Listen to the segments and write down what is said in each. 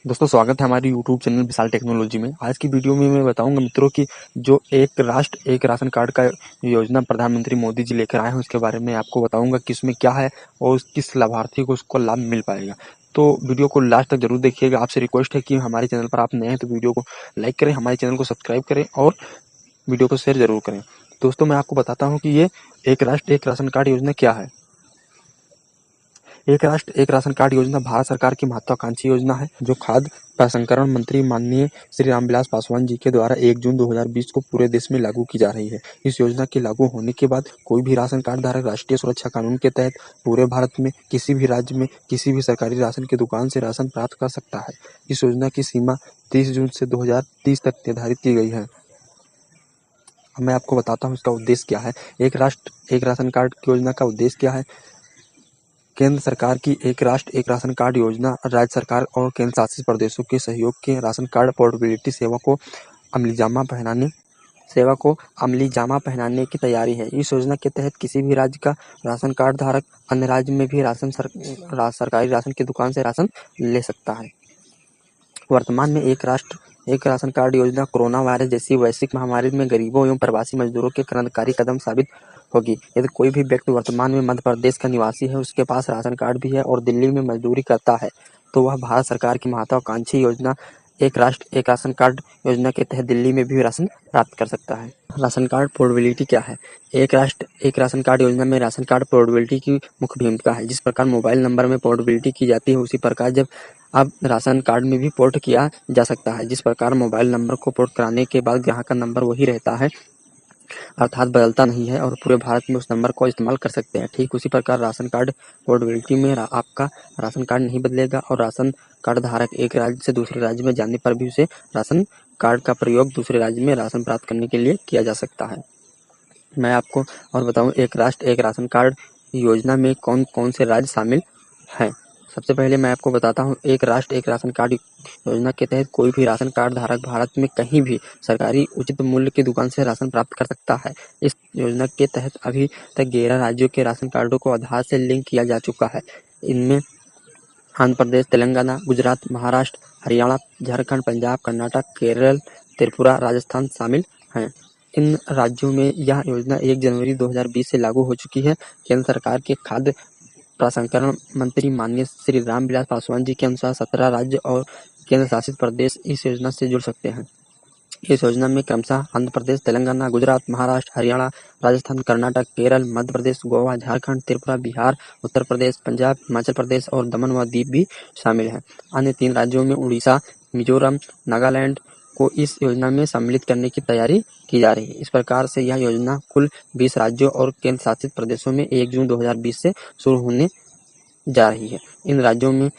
दोस्तों स्वागत है हमारे यूट्यूब चैनल विशाल टेक्नोलॉजी में। आज की वीडियो में मैं बताऊंगा मित्रों कि जो एक राष्ट्र एक राशन कार्ड का योजना प्रधानमंत्री मोदी जी लेकर आए हैं उसके बारे में आपको बताऊंगा कि इसमें क्या है और किस लाभार्थी को उसको लाभ मिल पाएगा। तो वीडियो को लास्ट तक जरूर देखिएगा। आपसे रिक्वेस्ट है कि हमारे चैनल पर आप नए हैं तो वीडियो को लाइक करें, हमारे चैनल को सब्सक्राइब करें और वीडियो को शेयर जरूर करें। दोस्तों मैं आपको बताता हूँ कि ये एक राष्ट्र एक राशन कार्ड योजना क्या है। एक राष्ट्र एक राशन कार्ड योजना भारत सरकार की महत्वाकांक्षी योजना है जो खाद्य प्रसंस्करण मंत्री माननीय श्री रामविलास पासवान जी के द्वारा 1 जून 2020 को पूरे देश में लागू की जा रही है। इस योजना के लागू होने के बाद कोई भी राशन कार्ड धारक राष्ट्रीय सुरक्षा कानून के तहत पूरे भारत में किसी भी राज्य में किसी भी सरकारी राशन की दुकान से राशन प्राप्त कर सकता है। इस योजना की सीमा 30 जून से 2030 तक निर्धारित की गई है। अब मैं आपको बताता हूँ इसका उद्देश्य क्या है। एक राष्ट्र एक राशन कार्ड योजना का उद्देश्य क्या है। केंद्र सरकार की एक राष्ट्र एक राशन कार्ड योजना राज्य सरकार और केंद्र शासित प्रदेशों के सहयोग के राशन कार्ड पोर्टेबिलिटी अमली जामा पहनाने की तैयारी है। इस योजना के तहत किसी भी राज्य का राशन कार्ड धारक अन्य राज्य में भी सरकारी राशन की दुकान से राशन ले सकता है। वर्तमान में एक राष्ट्र एक राशन कार्ड योजना कोरोना वायरस जैसी वैश्विक महामारी में गरीबों एवं प्रवासी मजदूरों के क्रांतिकारी कदम साबित होगी। यदि कोई भी व्यक्ति वर्तमान में मध्य प्रदेश का निवासी है, उसके पास राशन कार्ड भी है और दिल्ली में मजदूरी करता है, तो वह भारत सरकार की महत्वाकांक्षी योजना एक राष्ट्र एक राशन कार्ड योजना के तहत दिल्ली में भी राशन प्राप्त कर सकता है। राशन कार्ड पोर्टेबिलिटी क्या है। एक राष्ट्र एक राशन कार्ड योजना में राशन कार्ड पोर्टेबिलिटी की मुख्य भूमिका है। जिस प्रकार मोबाइल नंबर में पोर्टेबिलिटी की जाती है, उसी प्रकार अब राशन कार्ड में भी पोर्ट किया जा सकता है। जिस प्रकार मोबाइल नंबर को पोर्ट कराने के बाद ग्राहक का नंबर वही रहता है, अर्थात बदलता नहीं है और पूरे भारत में उस नंबर को इस्तेमाल कर सकते हैं। ठीक उसी प्रकार राशन कार्ड पोर्टेबिलिटी में आपका राशन कार्ड नहीं बदलेगा और राशन कार्ड धारक एक राज्य से दूसरे राज्य में जाने पर भी उसे राशन कार्ड का प्रयोग दूसरे राज्य में राशन प्राप्त करने के लिए किया जा सकता है। मैं आपको और बताऊं, एक राष्ट्र एक राशन कार्ड योजना में कौन कौन से राज्य शामिल हैं। सबसे पहले मैं आपको बताता हूं, एक राष्ट्र एक राशन कार्ड योजना के तहत कोई भी राशन कार्ड धारक भारत में कहीं भी सरकारी उचित मूल्य की दुकान से राशन प्राप्त कर सकता है। इस योजना के तहत अभी तक 11 राज्यों के राशन कार्डों को आधार से लिंक किया जा चुका है। इनमें आंध्र प्रदेश, तेलंगाना, गुजरात, महाराष्ट्र, हरियाणा, झारखंड, पंजाब, कर्नाटक, केरल, त्रिपुरा, राजस्थान शामिल हैं। इन राज्यों में यह योजना 1 जनवरी 2020 से लागू हो चुकी है। केंद्र सरकार के खाद्य प्रसंस्करण मंत्री माननीय श्री रामविलास पासवान जी के अनुसार 17 राज्य और केंद्र शासित प्रदेश इस योजना से जुड़ सकते हैं। इस योजना में क्रमशः आंध्र प्रदेश, तेलंगाना, गुजरात, महाराष्ट्र, हरियाणा, राजस्थान, कर्नाटक, केरल, मध्य प्रदेश, गोवा, झारखंड, त्रिपुरा, बिहार, उत्तर प्रदेश, पंजाब, हिमाचल प्रदेश और दमन व दीव भी शामिल हैं। अन्य 3 राज्यों में उड़ीसा, मिजोरम, नागालैंड को इस योजना में सम्मिलित करने की तैयारी की जा रही है। इस प्रकार से यह योजना कुल 20 राज्यों और केंद्र शासित प्रदेशों में 1 जून 2020 से शुरू होने जा रही है। इन राज्यों में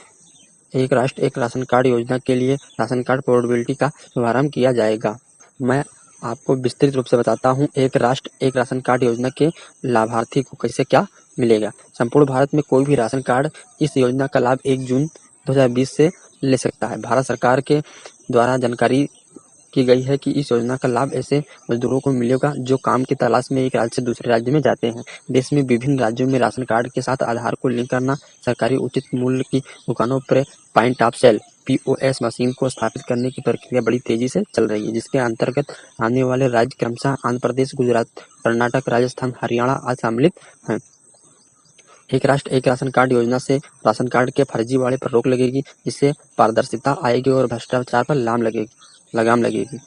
एक राष्ट्र एक राशन कार्ड योजना के लिए राशन कार्ड पोर्टेबिलिटी का शुभारंभ किया जाएगा। मैं आपको विस्तृत रूप से बताता हूँ, एक राष्ट्र एक राशन कार्ड योजना के लाभार्थी को कैसे क्या मिलेगा। संपूर्ण भारत में कोई भी राशन कार्ड इस योजना का लाभ 1 जून 2020 से ले सकता है। भारत सरकार के द्वारा जानकारी की गई है कि इस योजना का लाभ ऐसे मजदूरों को मिलेगा जो काम की तलाश में एक राज्य से दूसरे राज्य में जाते हैं। देश में विभिन्न राज्यों में राशन कार्ड के साथ आधार को लिंक करना, सरकारी उचित मूल्य की दुकानों पर point of sale POS machine को स्थापित करने की प्रक्रिया बड़ी तेजी से चल रही है, जिसके अंतर्गत आने वाले राज्य क्रमशः आंध्र प्रदेश, गुजरात, कर्नाटक, राजस्थान, हरियाणा आदि सम्मिलित हैं। एक राष्ट्र एक राशन कार्ड योजना से राशन कार्ड के फर्जीवाड़े पर रोक लगेगी, जिससे पारदर्शिता आएगी और भ्रष्टाचार पर लगाम लगेगी।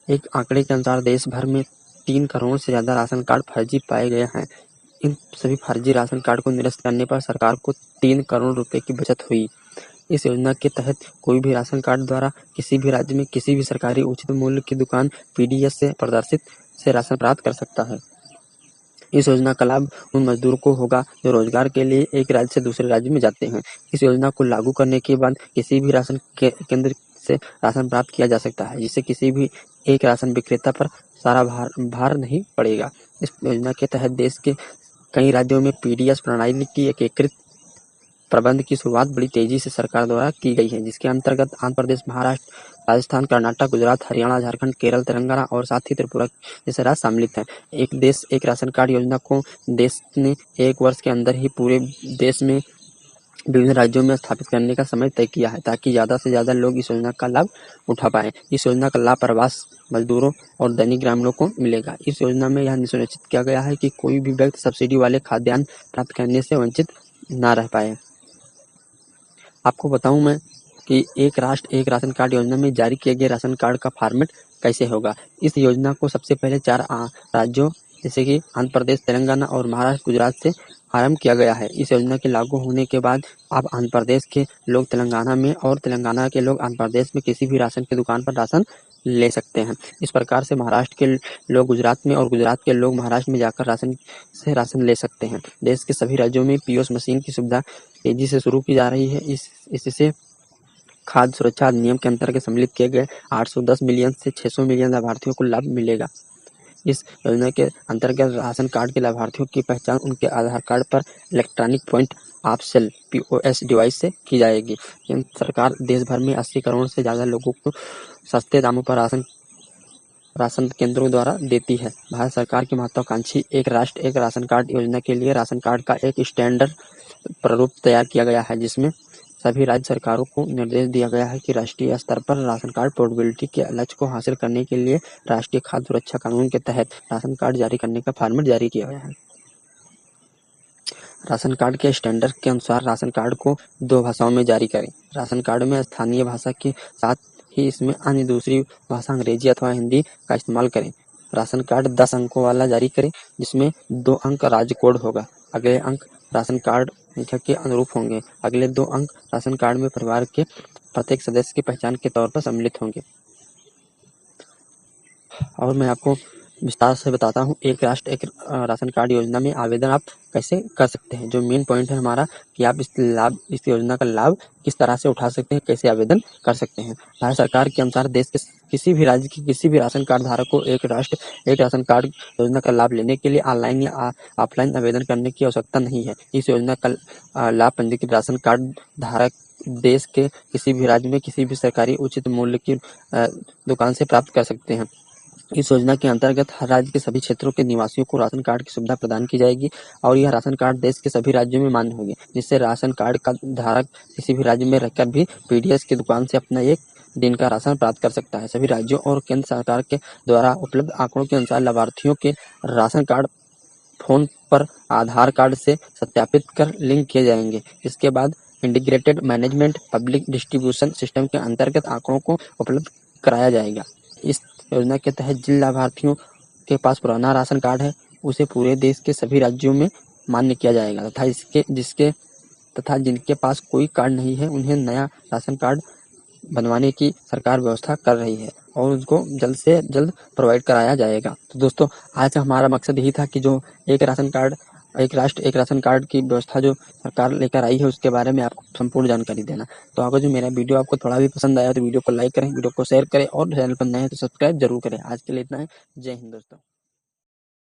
एक आंकड़े के अनुसार देश भर में 3 करोड़ से ज्यादा राशन कार्ड फर्जी पाए गए हैं। इन सभी फर्जी राशन कार्ड को निरस्त करने पर सरकार को 3 करोड़ रुपए की बचत हुई। इस योजना के तहत कोई भी राशन कार्ड द्वारा किसी भी राज्य में किसी भी सरकारी उचित मूल्य की दुकान PDS से प्रदर्शित से राशन प्राप्त कर सकता है। इस योजना का लाभ उन मजदूरों को होगा जो रोजगार के लिए एक राज्य से दूसरे राज्य में जाते हैं। इस योजना को लागू करने के बाद किसी भी राशन केंद्र से राशन प्राप्त किया जा सकता है, जिससे किसी भी एक राशन विक्रेता पर सारा भार नहीं पड़ेगा। इस योजना के तहत देश के कई राज्यों में PDS प्रणाली की एकीकृत प्रबंध की शुरुआत बड़ी तेजी से सरकार द्वारा की गई है, जिसके अंतर्गत आंध्र प्रदेश, महाराष्ट्र, राजस्थान, कर्नाटक, गुजरात, हरियाणा, झारखंड, केरल, तेलंगाना और साथ ही त्रिपुरा जैसे राज्य सम्मिलित हैं। एक देश एक राशन कार्ड योजना को देश ने 1 वर्ष के अंदर ही पूरे देश में विभिन्न राज्यों में स्थापित करने का समय तय किया है, ताकि ज़्यादा से ज़्यादा लोग इस योजना का लाभ उठा पाएँ। इस योजना का लाभ प्रवास मजदूरों और दैनिक ग्रामीणों को मिलेगा। इस योजना में यह सुनिश्चित किया गया है कि कोई भी व्यक्ति सब्सिडी वाले खाद्यान्न प्राप्त करने से वंचित ना रह पाए। आपको बताऊं मैं कि एक राष्ट्र एक राशन कार्ड योजना में जारी किए गए राशन कार्ड का फॉर्मेट कैसे होगा। इस योजना को सबसे पहले 4 राज्यों जैसे कि आंध्र प्रदेश, तेलंगाना और महाराष्ट्र, गुजरात से आरंभ किया गया है। इस योजना के लागू होने के बाद अब आंध्र प्रदेश के लोग तेलंगाना में और तेलंगाना के लोग आंध्र प्रदेश में किसी भी राशन की दुकान पर राशन ले सकते हैं। इस प्रकार से महाराष्ट्र के लोग गुजरात में और गुजरात के लोग महाराष्ट्र में जाकर राशन ले सकते हैं। देश के सभी राज्यों में पीओएस मशीन की सुविधा तेजी से शुरू की जा रही है। इससे खाद्य सुरक्षा अधिनियम के अंतर्गत सम्मिलित किए गए 810 मिलियन से 600 मिलियन लाभार्थियों को लाभ मिलेगा। इस योजना के अंतर्गत राशन कार्ड के लाभार्थियों की पहचान उनके आधार कार्ड पर electronic point of sale (POS) device से की जाएगी। केंद्र सरकार देश भर में 80 करोड़ से ज़्यादा लोगों को सस्ते दामों पर राशन केंद्रों द्वारा देती है। भारत सरकार की महत्वाकांक्षी एक राष्ट्र एक राशन कार्ड योजना के लिए राशन कार्ड का एक स्टैंडर्ड प्रारूप तैयार किया गया है, जिसमें सभी राज्य सरकारों को निर्देश दिया गया है कि राष्ट्रीय स्तर पर राशन कार्ड पोर्टेबिलिटी के लक्ष्य को हासिल करने के लिए राष्ट्रीय खाद्य सुरक्षा कानून के तहत राशन कार्ड जारी करने का फॉर्मेट जारी किया गया है। राशन कार्ड के स्टैंडर्ड के अनुसार राशन कार्ड को 2 भाषाओं में जारी करें। राशन कार्ड में स्थानीय भाषा के साथ ही इसमें अन्य दूसरी भाषा अंग्रेजी अथवा हिंदी का इस्तेमाल करें। राशन कार्ड 10 अंकों वाला जारी करें, जिसमें 2 अंक राज्य कोड होगा। अगले अंक राशन कार्ड संख्या के अनुरूप होंगे। अगले 2 अंक राशन कार्ड में परिवार के प्रत्येक सदस्य की पहचान के तौर पर सम्मिलित होंगे। और मैं आपको विस्तार से बताता हूँ एक राष्ट्र एक राशन कार्ड योजना में आवेदन आप कैसे कर सकते हैं। जो मेन पॉइंट है हमारा कि आप इस योजना का लाभ किस तरह से उठा सकते हैं, कैसे आवेदन कर सकते हैं। भारत सरकार के अनुसार देश के किसी भी राज्य की किसी भी राशन कार्ड धारक को एक राष्ट्र एक राशन कार्ड योजना का लाभ लेने के लिए ऑनलाइन या ऑफलाइन आवेदन करने की आवश्यकता नहीं है। इस योजना का लाभ पंजीकृत राशन कार्ड धारक देश के किसी भी राज्य में किसी भी सरकारी उचित मूल्य की दुकान से प्राप्त कर सकते हैं। इस योजना के अंतर्गत हर राज्य के सभी क्षेत्रों के निवासियों को राशन कार्ड की सुविधा प्रदान की जाएगी और यह राशन कार्ड देश के सभी राज्यों में मान्य होंगे, जिससे राशन कार्ड का धारक किसी भी राज्य में रहकर भी पीडीएस की दुकान से अपना 1 दिन का राशन प्राप्त कर सकता है। सभी राज्यों और केंद्र सरकार के द्वारा उपलब्ध आंकड़ों के अनुसार लाभार्थियों के राशन कार्ड फोन पर आधार कार्ड से सत्यापित कर लिंक किए जाएंगे। इसके बाद integrated management public distribution system के अंतर्गत आंकड़ों को उपलब्ध कराया जाएगा। इस योजना के तहत जिन लाभार्थियों के पास पुराना राशन कार्ड है, उसे पूरे देश के सभी राज्यों में मान्य किया जाएगा तथा जिनके पास कोई कार्ड नहीं है, उन्हें नया राशन कार्ड बनवाने की सरकार व्यवस्था कर रही है और उसको जल्द से जल्द प्रोवाइड कराया जाएगा। तो दोस्तों, आज हमारा मकसद यही था कि जो एक राष्ट्र एक राशन कार्ड की व्यवस्था जो सरकार लेकर आई है, उसके बारे में आपको संपूर्ण जानकारी देना। तो अगर जो मेरा वीडियो आपको थोड़ा भी पसंद आया तो वीडियो को लाइक करें, वीडियो को शेयर करें और चैनल पर नए हैं तो सब्सक्राइब जरूर करें। आज के लिए इतना है। जय हिंद दोस्तों।